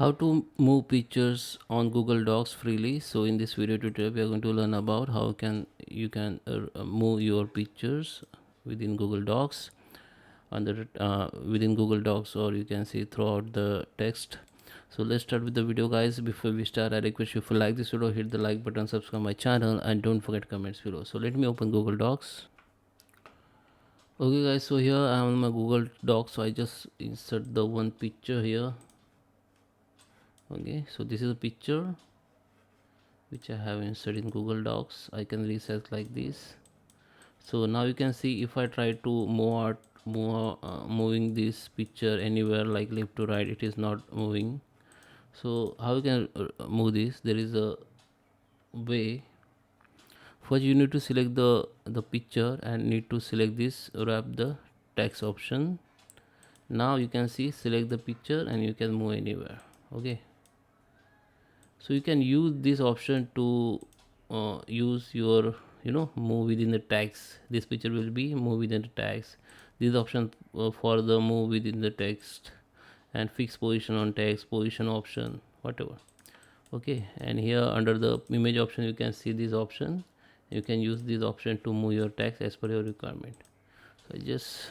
How to move pictures on Google Docs freely. So in this video tutorial we are going to learn about how can you can move your pictures within Google Docs under within Google Docs, or you can see throughout the text. So let's start with the video, guys. Before we start, I request you, if you like this video, hit the like button, subscribe my channel, and don't forget comments below. So let me open Google Docs. Okay guys, so here I am on my Google Docs. So I just insert the one picture here. Okay, so this is a picture which I have inserted in Google Docs. I can resize like this. So now you can see if I try to moving this picture anywhere like left to right, it is not moving. So how you can move this? There is a way. First you need to select the picture and need to select this wrap the text option. Now you can see select the picture and you can move anywhere. Okay, so you can use this option to use your move within the text. This picture will be move within the text. This option for the move within the text and fix position on text, position option, whatever. Okay, and here under the image option you can see this option. You can use this option to move your text as per your requirement. So I just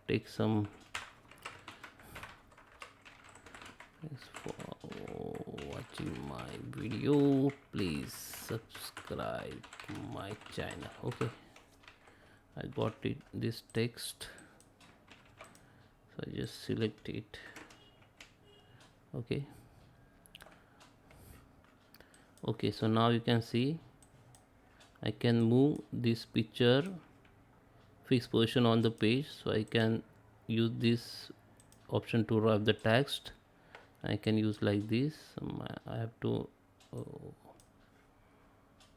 take some. Thanks for watching my video. Please subscribe my channel. Okay, I got it, this text, so I just select it. Okay, so now you can see I can move this picture fixed position on the page. So I can use this option to wrap the text. I can use like this. I have to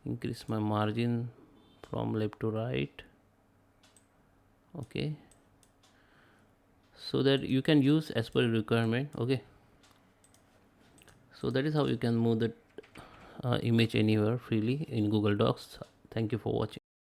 increase my margin from left to right. Okay, so that you can use as per requirement. Okay, so that is how you can move the image anywhere freely in Google Docs. Thank you for watching.